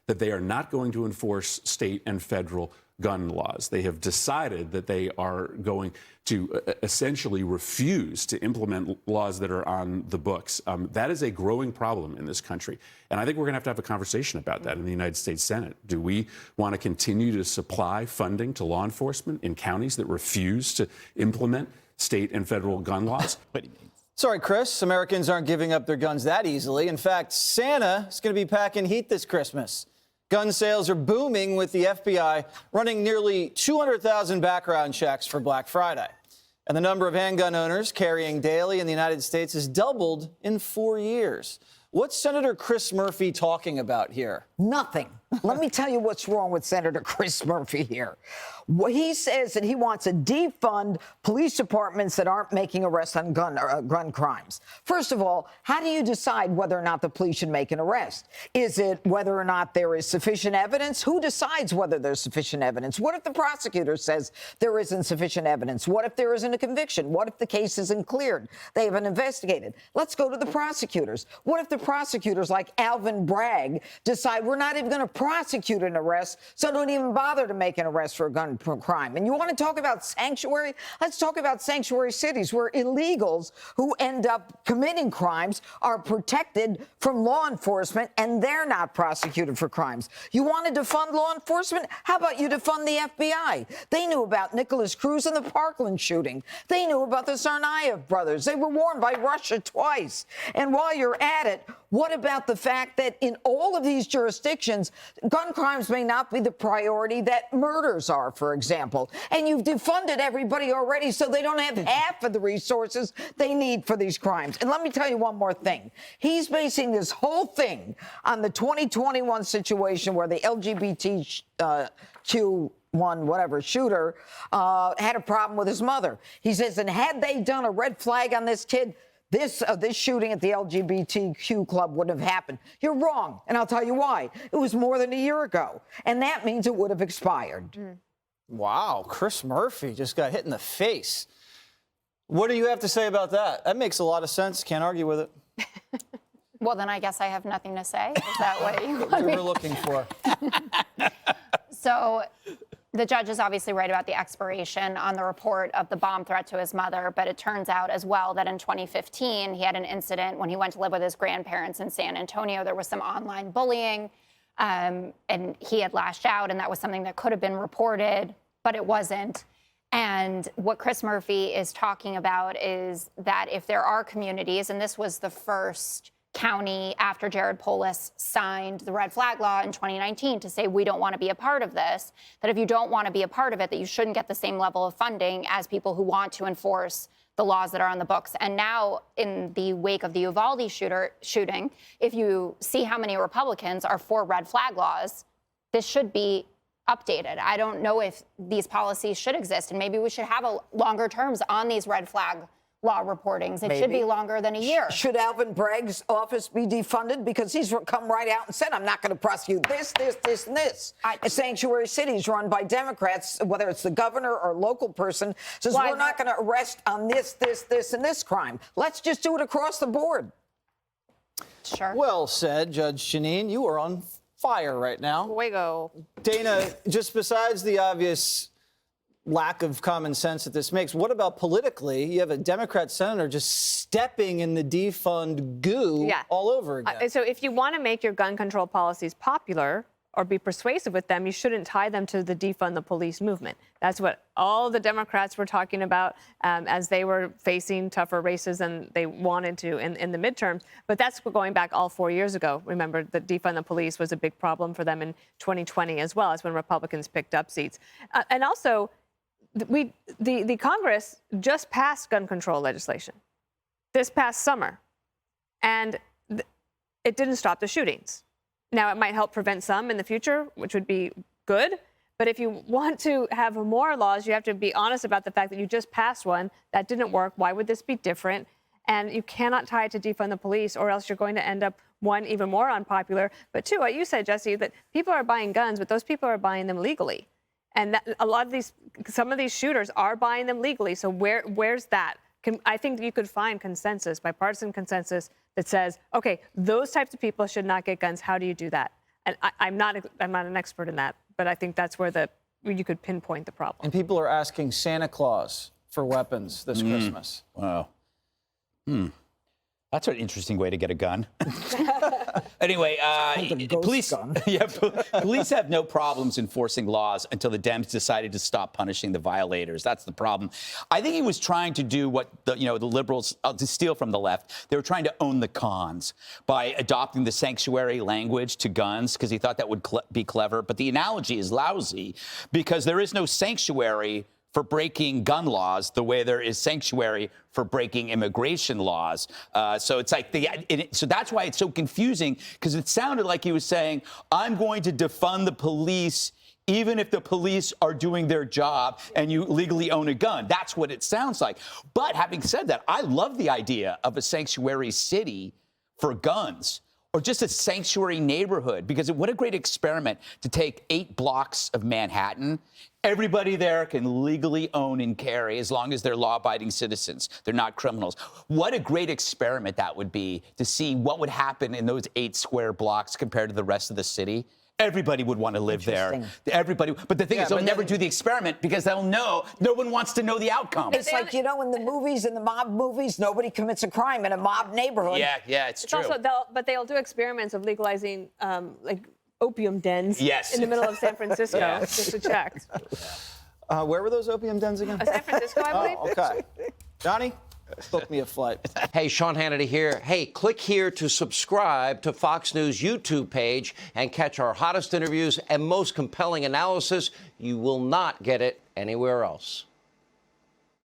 that they are not going to enforce state and federal gun laws. They have decided that they are going to essentially refuse to implement laws that are on the books. That is a growing problem in this country. And I think we're going to have a conversation about that in the United States Senate. Do we want to continue to supply funding to law enforcement in counties that refuse to implement state and federal gun laws? What do you mean? Sorry, Chris. Americans aren't giving up their guns that easily. In fact, Santa is going to be packing heat this Christmas. Gun sales are booming, with the FBI running nearly 200,000 background checks for Black Friday. And the number of handgun owners carrying daily in the United States has doubled in 4 years. What's Senator Chris Murphy talking about here? Nothing. Let me tell you what's wrong with Senator Chris Murphy here. He says that he wants to defund police departments that aren't making arrests on gun crimes. First of all, how do you decide whether or not the police should make an arrest? Is it whether or not there is sufficient evidence? Who decides whether there's sufficient evidence? What if the prosecutor says there isn't sufficient evidence? What if there isn't a conviction? What if the case isn't cleared? They haven't investigated. Let's go to the prosecutors. What if the prosecutors, like Alvin Bragg, decide we're not even going to prosecute an arrest, so don't even bother to make an arrest for a gun crime? And you want to talk about sanctuary? Let's talk about sanctuary cities, where illegals who end up committing crimes are protected from law enforcement and they're not prosecuted for crimes. You want to defund law enforcement? How about you defund the FBI? They knew about Nicholas Cruz and the Parkland shooting. They knew about the Tsarnaev brothers. They were warned by Russia twice. And while you're at it, what about the fact that in all of these jurisdictions, gun crimes may not be the priority that murders are, for example? And you've defunded everybody already, so they don't have half of the resources they need for these crimes. And let me tell you one more thing. He's basing this whole thing on the 2021 situation where the LGBTQ shooter had a problem with his mother. He says, and had they done a red flag on this kid, this shooting at the LGBTQ club wouldn't have happened. You're wrong, and I'll tell you why. It was more than a year ago, and that means it would have expired. Wow, Chris Murphy just got hit in the face. What do you have to say about that? That makes a lot of sense. Can't argue with it. Well, then I guess I have nothing to say. Is that what you What we were looking for? So the judge is obviously right about the expiration on the report of the bomb threat to his mother, but it turns out as well that in 2015, he had an incident when he went to live with his grandparents in San Antonio. There was some online bullying, and he had lashed out, and that was something that could have been reported, but it wasn't. And what Chris Murphy is talking about is that if there are communities, and this was the first county after Jared Polis signed the red flag law in 2019 to say we don't want to be a part of this, that if you don't want to be a part of it, that you shouldn't get the same level of funding as people who want to enforce the laws that are on the books. And now, in the wake of the Uvalde shooting, if you see how many Republicans are for red flag laws, this should be updated. I don't know if these policies should exist, and maybe we should have longer terms on these red flag law reportings. It should be longer than a year. Should Alvin Bragg's office be defunded? Because he's come right out and said, I'm not going to prosecute this, and this. Sanctuary cities run by Democrats, whether it's the governor or local person, says we're not going to arrest on this, and this crime. Let's just do it across the board. Sure. Well said, Judge Janine. You are on fire right now. Fuego. Dana, just besides the obvious lack of common sense that this makes, what about politically? You have a Democrat senator just stepping in the defund goo all over again. So if you want to make your gun control policies popular or be persuasive with them, you shouldn't tie them to the defund the police movement. That's what all the Democrats were talking about as they were facing tougher races than they wanted to in the midterms. But that's going back all 4 years ago. Remember that defund the police was a big problem for them in 2020 as well, as when Republicans picked up seats. And also, the Congress just passed gun control legislation this past summer, and it didn't stop the shootings. Now, it might help prevent some in the future, which would be good. But if you want to have more laws, you have to be honest about the fact that you just passed one that didn't work. Why would this be different? And you cannot tie it to defund the police, or else you're going to end up, one, even more unpopular. But two, what you said, Jesse, that people are buying guns, but those people are buying them legally. And some of these shooters are buying them legally. So where's that? I think you could find consensus, bipartisan consensus, that says, okay, those types of people should not get guns. How do you do that? And I'm not an expert in that, but I think that's where you could pinpoint the problem. And people are asking Santa Claus for weapons this Christmas. Wow. That's an interesting way to get a gun. Anyway, police have no problems enforcing laws until the Dems decided to stop punishing the violators. That's the problem. I think he was trying to do what the liberals, to steal from the left. They were trying to own the cons by adopting the sanctuary language to guns because he thought that would be clever. But the analogy is lousy because there is no sanctuary for breaking gun laws the way there is sanctuary for breaking immigration laws. So it's like so that's why it's so confusing, because it sounded like he was saying, I'm going to defund the police even if the police are doing their job and you legally own a gun. That's what it sounds like. But having said that, I love the idea of a sanctuary city for guns, or just a sanctuary neighborhood, because what a great experiment to take 8 blocks of Manhattan. Everybody there can legally own and carry as long as they're law-abiding citizens. They're not criminals. What a great experiment that would be to see what would happen in those 8 square blocks compared to the rest of the city. Everybody would want to live there. Everybody. But the thing is, they'll never do the experiment because they'll know no one wants to know the outcome. It's like, in the movies, in the mob movies, nobody commits a crime in a mob neighborhood. Yeah, it's true. Also, they'll do experiments of legalizing like opium dens in the middle of San Francisco just to check. Where were those opium dens again? San Francisco, I believe. Oh, okay. Johnny? Book me a flight. Hey, Sean Hannity here. Hey, click here to subscribe to Fox News YouTube page and catch our hottest interviews and most compelling analysis. You will not get it anywhere else.